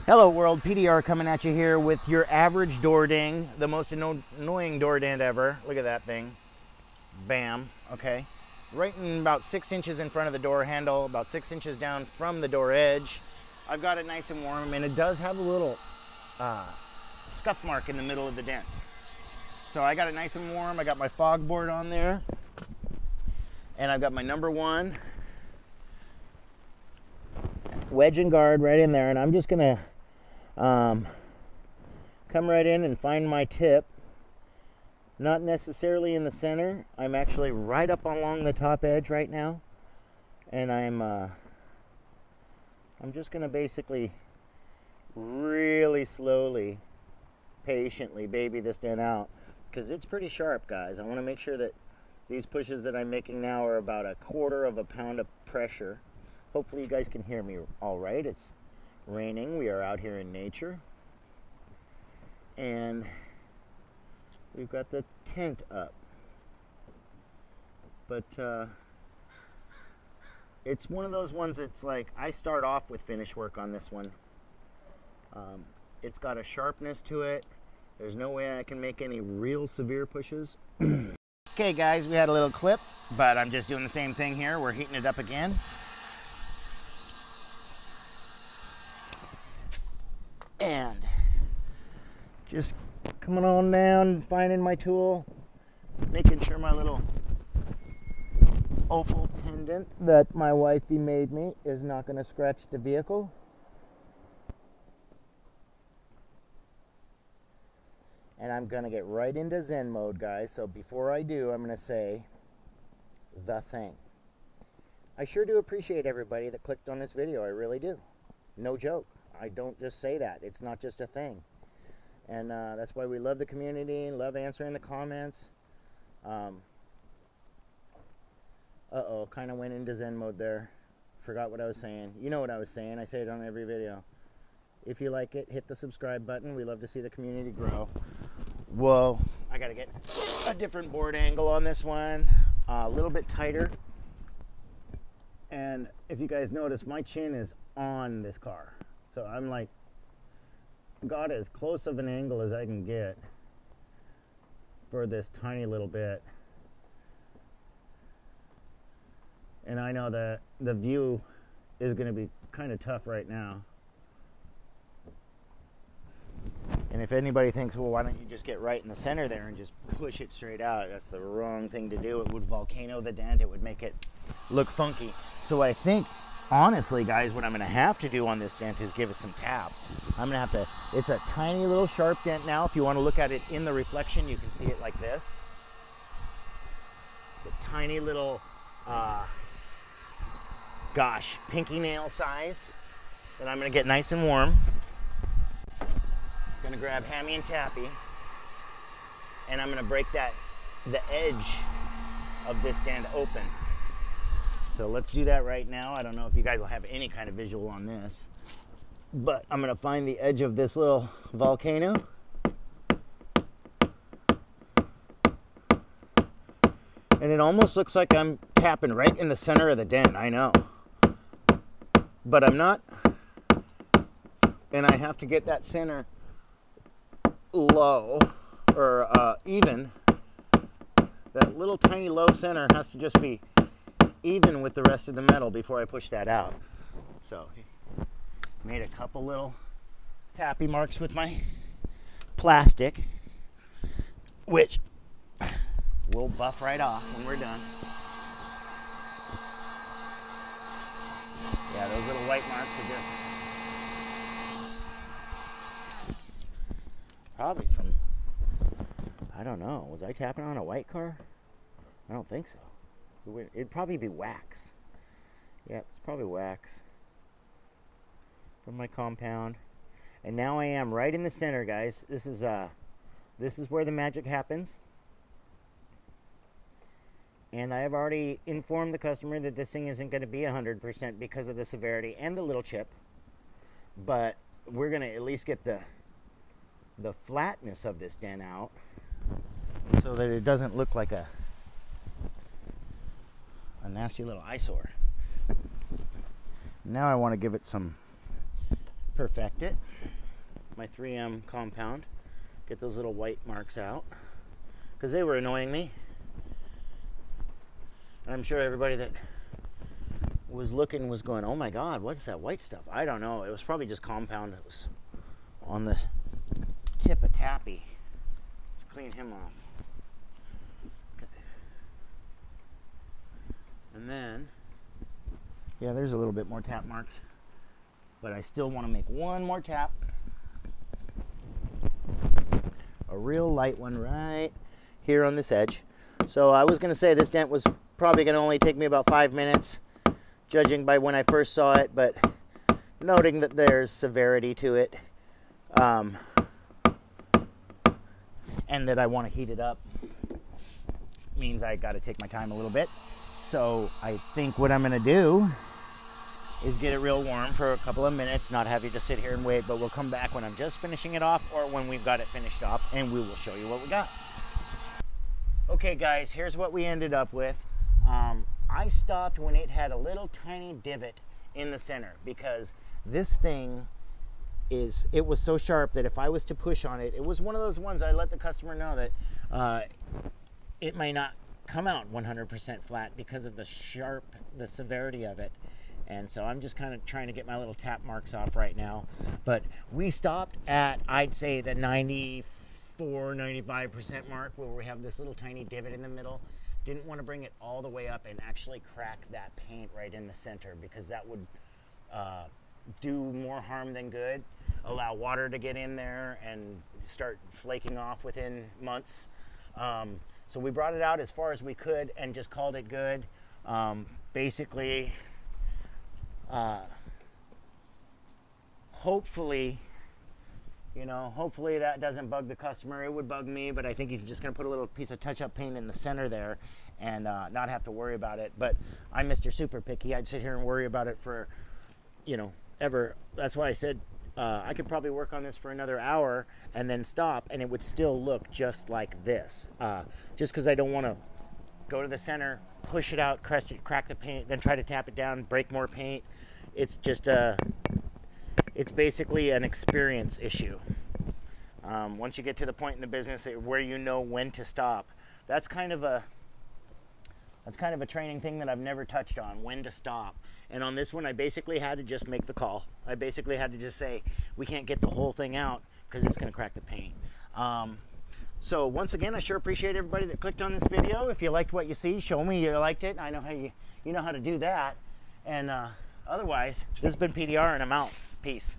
Hello world, PDR coming at you here with your average door ding, the most annoying door dent ever. Look at that thing. Bam, okay. Right in about 6 inches in front of the door handle, about 6 inches down from the door edge. I've got it nice and warm, and it does have a little scuff mark in the middle of the dent. So I got it nice and warm. I got my fog board on there, and I've got my number 1 wedge and guard right in there, and I'm just gonna come right in and find my tip. Not necessarily in the center. I'm actually right up along the top edge right now, and I'm just gonna basically really slowly, patiently baby this dent out, because it's pretty sharp, guys. I want to make sure that these pushes that I'm making now are about 1/4 pound of pressure. Hopefully you guys can hear me all right. It's raining. We are out here in nature. And we've got the tent up. But it's one of those ones that's like, I start off with finish work on this one. It's got a sharpness to it. There's no way I can make any real severe pushes. Okay guys, we had a little clip, but I'm just doing the same thing here. We're heating it up again. And just coming on down, finding my tool, making sure my little opal pendant that my wifey made me is not going to scratch the vehicle. And I'm going to get right into Zen mode, guys. So before I do, I'm going to say the thing. I sure do appreciate everybody that clicked on this video. I really do. No joke. I don't just say that. It's not just a thing. And that's why we love the community, love answering the comments. Uh-oh, kind of went into Zen mode there. Forgot what I was saying. You know what I was saying. I say it on every video. If you like it, hit the subscribe button. We love to see the community grow. Whoa, I got to get a different board angle on this one. A little bit tighter. And if you guys notice, my chin is on this car. So I'm like, got as close of an angle as I can get for this tiny little bit. And I know that the view is going to be kind of tough right now. And if anybody thinks, well, why don't you just get right in the center there and just push it straight out? That's the wrong thing to do. It would volcano the dent. It would make it look funky. So I think, honestly, guys, what I'm going to have to do on this dent is give it some taps. I'm going to have to, it's a tiny little sharp dent now. If you want to look at it in the reflection, you can see it like this. It's a tiny little, pinky nail size that I'm going to get nice and warm. Going to grab Hammy and Tappy, and I'm going to break the edge of this dent open. So let's do that right now. I don't know if you guys will have any kind of visual on this, but I'm going to find the edge of this little volcano. And it almost looks like I'm tapping right in the center of the dent, I know. But I'm not. And I have to get that center low, or even. That little tiny low center has to just be even with the rest of the metal before I push that out. So, made a couple little tappy marks with my plastic, which we'll buff right off when we're done. Yeah, those little white marks are just probably from, I don't know, was I tapping on a white car? I don't think so. It'd probably be wax. Yeah, it's probably wax from my compound. And now I am right in the center, guys. This is where the magic happens. And I have already informed the customer that this thing isn't going to be 100% because of the severity and the little chip. But we're going to at least get the flatness of this dent out so that it doesn't look like a nasty little eyesore. Now I want to give it some perfect it. My 3M compound. Get those little white marks out, because they were annoying me. And I'm sure everybody that was looking was going, oh my God, what's that white stuff? I don't know. It was probably just compound that was on the tip of Tappy. Let's clean him off. Okay. And then, yeah, there's a little bit more tap marks, but I still want to make one more tap. A real light one right here on this edge. So I was going to say this dent was probably going to only take me about 5 minutes, judging by when I first saw it, but noting that there's severity to it, and that I want to heat it up means I got to take my time a little bit. So I think what I'm going to do is get it real warm for a couple of minutes, not have you just sit here and wait, but we'll come back when I'm just finishing it off or when we've got it finished off, and we will show you what we got. Okay guys, here's what we ended up with. I stopped when it had a little tiny divot in the center, because this thing it was so sharp that if I was to push on it, it was one of those ones I let the customer know that it may not come out 100% flat because of the severity of it. And so I'm just kind of trying to get my little tap marks off right now. But we stopped at, I'd say, the 95% mark, where we have this little tiny divot in the middle. Didn't want to bring it all the way up and actually crack that paint right in the center, because that would do more harm than good. Allow water to get in there and start flaking off within months. So we brought it out as far as we could and just called it good. Basically, hopefully that doesn't bug the customer. It would bug me, but I think he's just going to put a little piece of touch-up paint in the center there and not have to worry about it. But I'm Mr. Super Picky. I'd sit here and worry about it for, ever. That's why I said I could probably work on this for another hour and then stop, and it would still look just like this. Just because I don't want to go to the center, push it out, crack the paint, then try to tap it down, break more paint. It's just it's basically an experience issue. Once you get to the point in the business where you know when to stop, that's kind of a training thing that I've never touched on, when to stop. And on this one, I basically had to just make the call. I basically had to just say, we can't get the whole thing out because it's going to crack the paint. So once again, I sure appreciate everybody that clicked on this video. If you liked what you see, show me you liked it. I know how you know how to do that. And otherwise, this has been PDR, and I'm out. Peace.